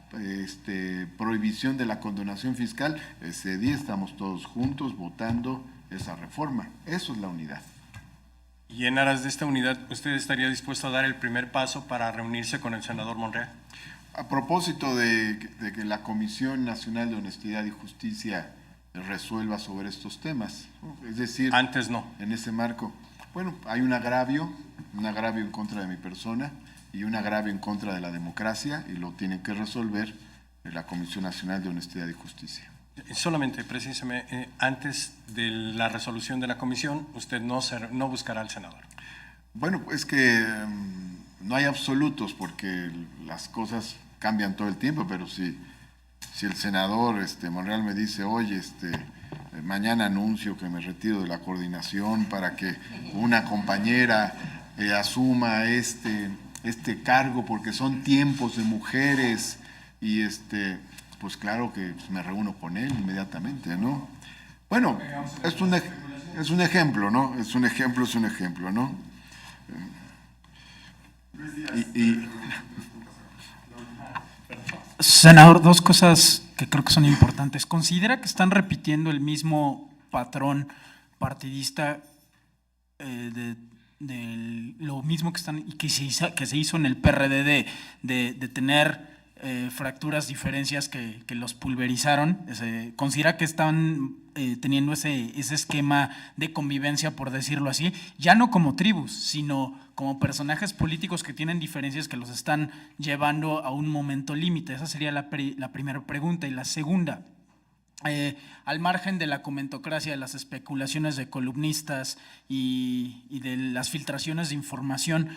prohibición de la condonación fiscal, ese día estamos todos juntos votando esa reforma. Eso es la unidad. Y en aras de esta unidad, ¿usted estaría dispuesto a dar el primer paso para reunirse con el senador Monreal? A propósito de que la Comisión Nacional de Honestidad y Justicia resuelva sobre estos temas, es decir, antes no. En ese marco, bueno, hay un agravio en contra de mi persona y un agravio en contra de la democracia, y lo tienen que resolver la Comisión Nacional de Honestidad y Justicia. Solamente, precisamente, antes de la resolución de la comisión, usted no buscará al senador. Bueno, es que no hay absolutos, porque las cosas cambian todo el tiempo, pero si el senador Monreal me dice, oye, mañana anuncio que me retiro de la coordinación para que una compañera asuma este cargo porque son tiempos de mujeres y pues claro que me reúno con él inmediatamente, ¿no? Bueno, es un ejemplo, ¿no? Es un ejemplo, ¿no? Senador, dos cosas que creo que son importantes. ¿Considera que están repitiendo el mismo patrón partidista de lo mismo que se hizo en el PRD de tener fracturas, diferencias que los pulverizaron. Considera que están teniendo ese esquema de convivencia, por decirlo así, ya no como tribus, sino como personajes políticos que tienen diferencias que los están llevando a un momento límite. Esa sería la primera pregunta. Y la segunda, al margen de la comentocracia, de las especulaciones de columnistas y de las filtraciones de información,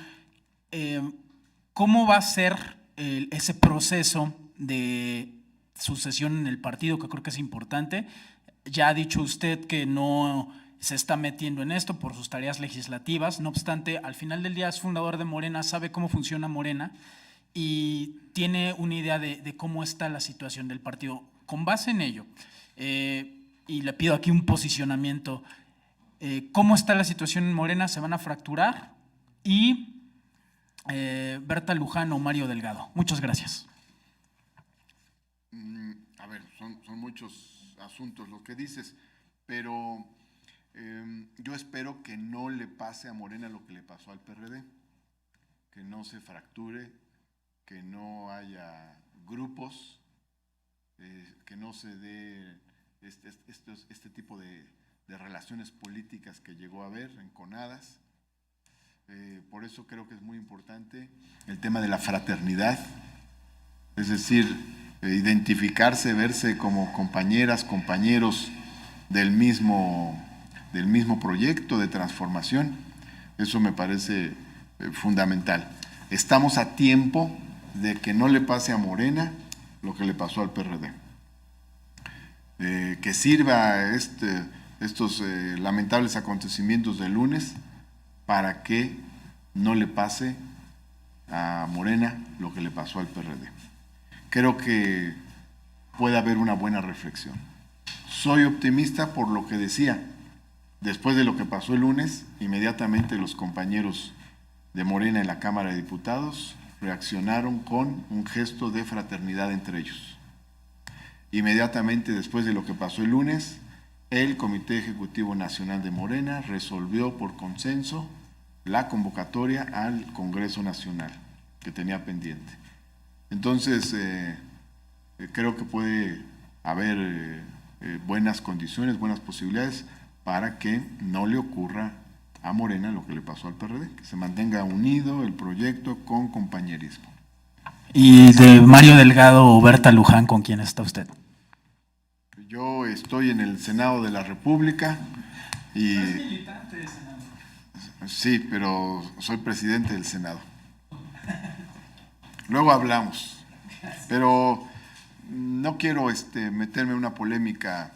¿cómo va a ser ese proceso de sucesión en el partido, que creo que es importante? Ya ha dicho usted que no se está metiendo en esto por sus tareas legislativas, no obstante, al final del día es fundador de Morena, sabe cómo funciona Morena y tiene una idea de cómo está la situación del partido. Con base en ello, y le pido aquí un posicionamiento, ¿cómo está la situación en Morena? ¿Se van a fracturar? Y Berta Luján o Mario Delgado. Muchas gracias. A ver, son muchos asuntos lo que dices, pero yo espero que no le pase a Morena lo que le pasó al PRD, que no se fracture, que no haya grupos, que no se dé este tipo de relaciones políticas que llegó a haber, enconadas. Por eso creo que es muy importante el tema de la fraternidad, es decir, identificarse, verse como compañeras, compañeros del mismo proyecto de transformación. Eso me parece fundamental. Estamos a tiempo de que no le pase a Morena lo que le pasó al PRD. Que sirva estos lamentables acontecimientos del lunes para que no le pase a Morena lo que le pasó al PRD. Creo que puede haber una buena reflexión. Soy optimista por lo que decía. Después de lo que pasó el lunes, inmediatamente los compañeros de Morena en la Cámara de Diputados reaccionaron con un gesto de fraternidad entre ellos. Inmediatamente después de lo que pasó el lunes, el Comité Ejecutivo Nacional de Morena resolvió por consenso la convocatoria al Congreso Nacional que tenía pendiente. Entonces, creo que puede haber buenas condiciones, buenas posibilidades para que no le ocurra a Morena lo que le pasó al PRD, que se mantenga unido el proyecto con compañerismo. Y de Mario Delgado o Berta Luján, ¿con quién está usted? Yo estoy en el Senado de la República y... Es militante del Senado. Sí, pero soy presidente del Senado. Luego hablamos, pero no quiero meterme en una polémica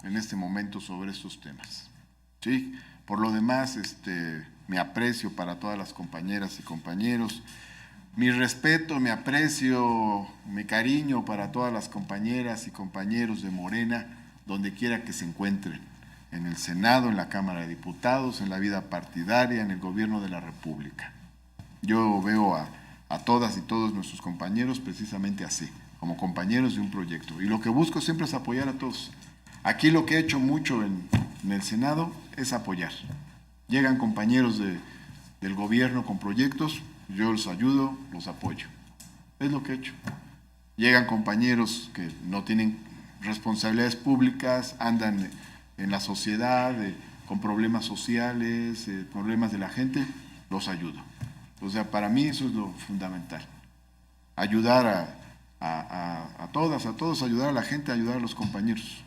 en este momento sobre estos temas. ¿Sí? Por lo demás, mi aprecio para todas las compañeras y compañeros, mi respeto, mi aprecio, mi cariño para todas las compañeras y compañeros de Morena, donde quiera que se encuentren, en el Senado, en la Cámara de Diputados, en la vida partidaria, en el gobierno de la República. Yo veo a todas y todos nuestros compañeros precisamente así, como compañeros de un proyecto. Y lo que busco siempre es apoyar a todos. Aquí lo que he hecho mucho en el Senado es apoyar. Llegan compañeros del gobierno con proyectos, yo los ayudo, los apoyo. Es lo que he hecho. Llegan compañeros que no tienen responsabilidades públicas, andan en la sociedad, con problemas sociales, problemas de la gente, los ayudo. O sea, para mí eso es lo fundamental. Ayudar a todos, ayudar a la gente, ayudar a los compañeros.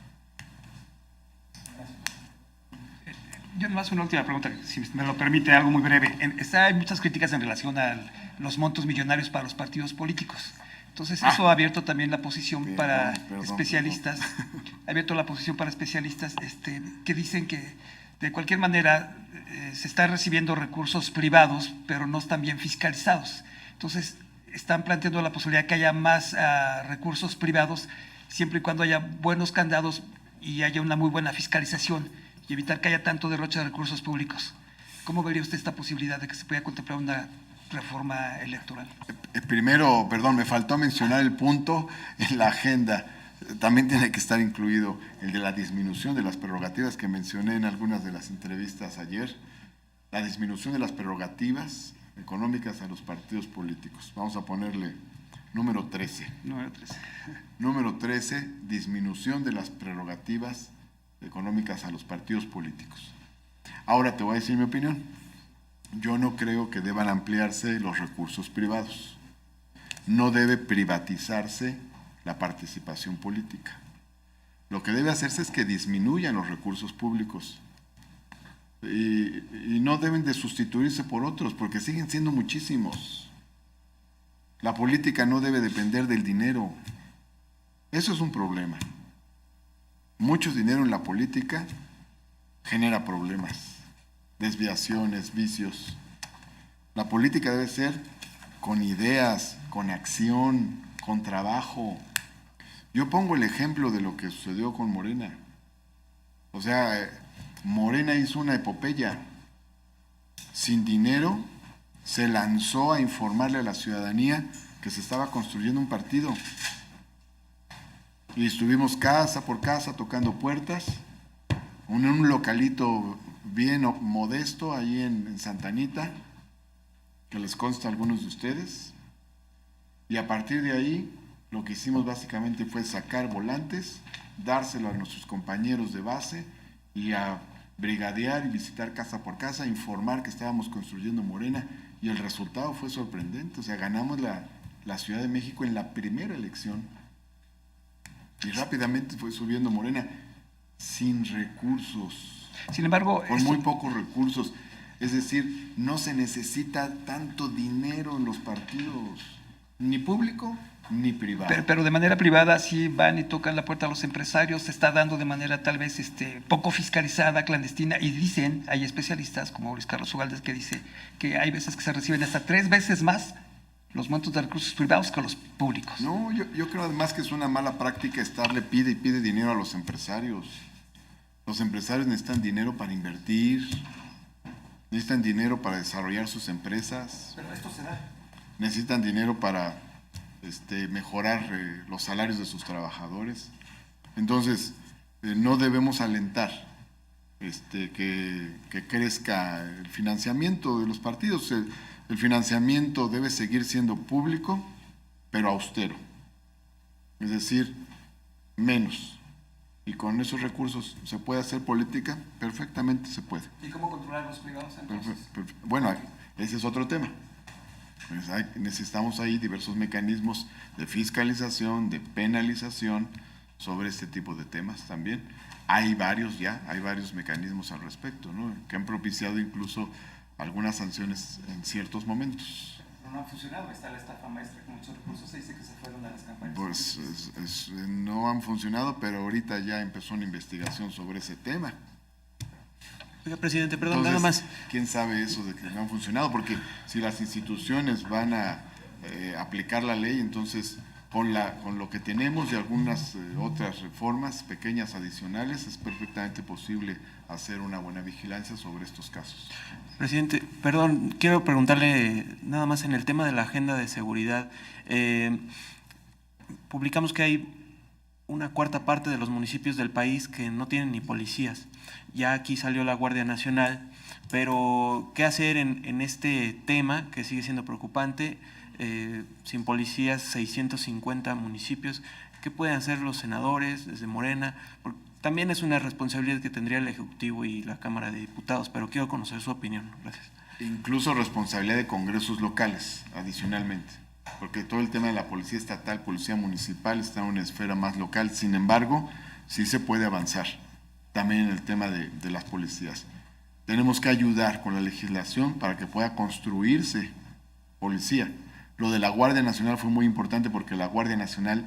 Yo nomás una última pregunta, si me lo permite, algo muy breve. Hay muchas críticas en relación a los montos millonarios para los partidos políticos. Entonces, eso ha abierto también la posición para especialistas, ha abierto la posición para especialistas que dicen que de cualquier manera se están recibiendo recursos privados, pero no están bien fiscalizados. Entonces, están planteando la posibilidad de que haya más recursos privados, siempre y cuando haya buenos candados y haya una muy buena fiscalización y evitar que haya tanto derroche de recursos públicos. ¿Cómo vería usted esta posibilidad de que se pueda contemplar una reforma electoral? Primero, perdón, me faltó mencionar el punto en la agenda. también tiene que estar incluido el de la disminución de las prerrogativas que mencioné en algunas de las entrevistas ayer, la disminución de las prerrogativas económicas a los partidos políticos. Vamos a ponerle número 13. Número 13. Número 13, disminución de las prerrogativas económicas a los partidos políticos. Ahora te voy a decir mi opinión. Yo no creo que deban ampliarse los recursos privados. No debe privatizarse la participación política. Lo que debe hacerse es que disminuyan los recursos públicos y no deben de sustituirse por otros, porque siguen siendo muchísimos. La política no debe depender del dinero. Eso es un problema. Mucho dinero en la política genera problemas, desviaciones, vicios. La política debe ser con ideas, con acción, con trabajo. Yo pongo el ejemplo de lo que sucedió con Morena. O sea, Morena hizo una epopeya. Sin dinero, se lanzó a informarle a la ciudadanía que se estaba construyendo un partido. Y estuvimos casa por casa tocando puertas, en un localito bien modesto ahí en Santa Anita, que les consta a algunos de ustedes. Y a partir de ahí, lo que hicimos básicamente fue sacar volantes, dárselo a nuestros compañeros de base y a brigadear y visitar casa por casa, informar que estábamos construyendo Morena, y el resultado fue sorprendente. O sea, ganamos la Ciudad de México en la primera elección y rápidamente fue subiendo Morena sin recursos, Sin embargo, con muy pocos recursos. Es decir, no se necesita tanto dinero en los partidos, ni público ni privado. pero de manera privada sí van y tocan la puerta a los empresarios, se está dando de manera tal vez poco fiscalizada, clandestina, y dicen, hay especialistas como Luis Carlos Ugalde que dice que hay veces que se reciben hasta 3 veces más los montos de recursos privados que los públicos. No, yo creo además que es una mala práctica estarle pide y pide dinero a los empresarios. Los empresarios necesitan dinero para invertir, necesitan dinero para desarrollar sus empresas. Pero esto se da. Necesitan dinero para mejorar los salarios de sus trabajadores. Entonces, no debemos alentar que crezca el financiamiento de los partidos. El financiamiento debe seguir siendo público, pero austero. Es decir, menos. Y con esos recursos se puede hacer política, perfectamente se puede. ¿Y cómo controlar los privados entonces? Bueno, ese es otro tema. Pues necesitamos ahí diversos mecanismos de fiscalización, de penalización sobre este tipo de temas también. Hay varios mecanismos al respecto, ¿no? Que han propiciado incluso algunas sanciones en ciertos momentos. No han funcionado, está la estafa maestra con muchos recursos, se dice que se fueron a las campañas. Pues no han funcionado, pero ahorita ya empezó una investigación sobre ese tema. Oiga, presidente, perdón, Entonces, nada más. ¿quién sabe eso de que no han funcionado? Porque si las instituciones van a aplicar la ley, entonces con lo que tenemos y algunas otras reformas pequeñas adicionales, es perfectamente posible hacer una buena vigilancia sobre estos casos. Presidente, perdón, quiero preguntarle nada más en el tema de la agenda de seguridad. Publicamos que hay una cuarta parte de los municipios del país que no tienen ni policías. Ya aquí salió la Guardia Nacional, pero ¿qué hacer en este tema que sigue siendo preocupante? Sin policías, 650 municipios. ¿Qué pueden hacer los senadores desde Morena? Porque también es una responsabilidad que tendría el Ejecutivo y la Cámara de Diputados, pero quiero conocer su opinión. Gracias. Incluso responsabilidad de congresos locales, adicionalmente, porque todo el tema de la policía estatal, policía municipal, está en una esfera más local. Sin embargo, sí se puede avanzar también en el tema de las policías. Tenemos que ayudar con la legislación para que pueda construirse policía. Lo de la Guardia Nacional fue muy importante porque la Guardia Nacional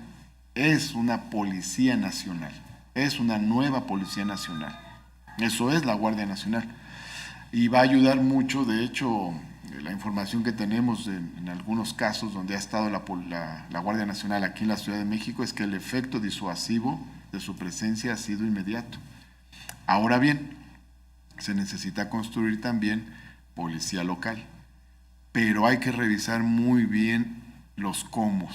es una policía nacional, es una nueva policía nacional. Eso es la Guardia Nacional. Y va a ayudar mucho, de hecho, la información que tenemos en algunos casos donde ha estado la Guardia Nacional aquí en la Ciudad de México es que el efecto disuasivo de su presencia ha sido inmediato. Ahora bien, se necesita construir también policía local, pero hay que revisar muy bien los cómo,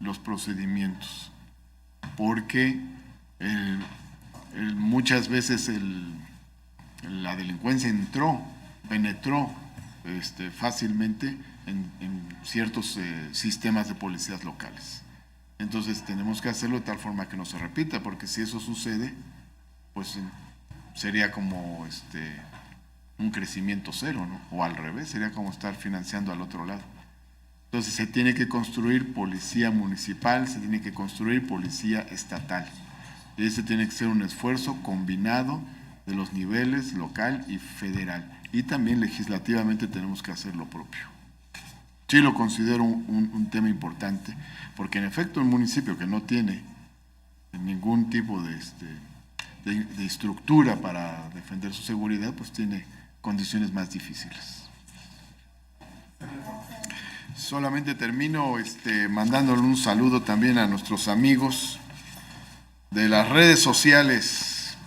los procedimientos. porque muchas veces la delincuencia penetró fácilmente en ciertos sistemas de policías locales. Entonces tenemos que hacerlo de tal forma que no se repita, porque si eso sucede, pues sería como un crecimiento cero, ¿no? O al revés, sería como estar financiando al otro lado. Entonces se tiene que construir policía municipal, se tiene que construir policía estatal. Y ese tiene que ser un esfuerzo combinado de los niveles local y federal. Y también legislativamente tenemos que hacer lo propio. Sí lo considero un tema importante, porque en efecto un municipio que no tiene ningún tipo de estructura para defender su seguridad, pues tiene condiciones más difíciles. Solamente termino mandándole un saludo también a nuestros amigos de las redes sociales,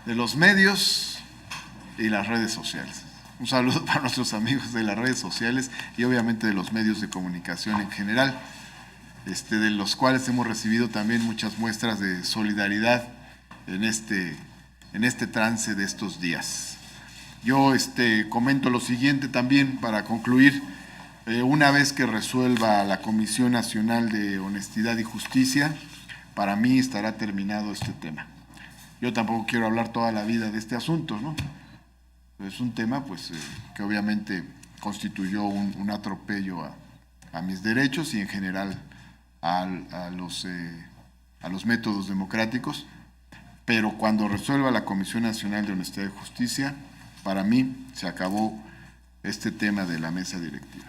de los medios y las redes sociales. Un saludo para nuestros amigos de las redes sociales y obviamente de los medios de comunicación en general, de los cuales hemos recibido también muchas muestras de solidaridad en este trance de estos días. Yo comento lo siguiente también para concluir. Una vez que resuelva la Comisión Nacional de Honestidad y Justicia, para mí estará terminado este tema. Yo tampoco quiero hablar toda la vida de este asunto, ¿no? Es un tema pues que obviamente constituyó un atropello a mis derechos y en general a los métodos democráticos, pero cuando resuelva la Comisión Nacional de Honestidad y Justicia, para mí se acabó este tema de la mesa directiva.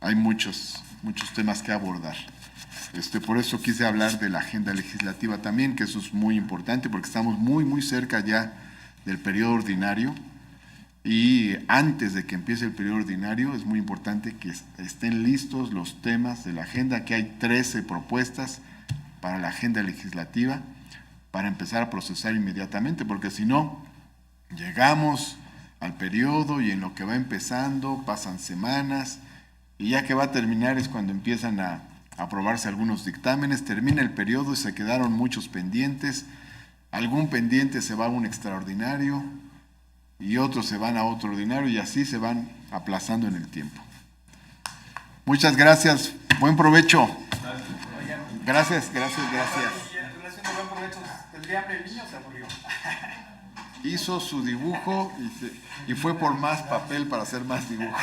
Hay muchos temas que abordar. Por eso quise hablar de la agenda legislativa también, que eso es muy importante porque estamos muy, muy cerca ya del periodo ordinario. Y antes de que empiece el periodo ordinario es muy importante que estén listos los temas de la agenda, que hay 13 propuestas para la agenda legislativa para empezar a procesar inmediatamente, porque si no, llegamos al periodo y en lo que va empezando pasan semanas y ya que va a terminar es cuando empiezan a aprobarse algunos dictámenes, termina el periodo y se quedaron muchos pendientes, algún pendiente se va a un extraordinario y otros se van a otro ordinario y así se van aplazando en el tiempo. Muchas gracias, buen provecho. Gracias. Hizo su dibujo y fue por más papel para hacer más dibujo.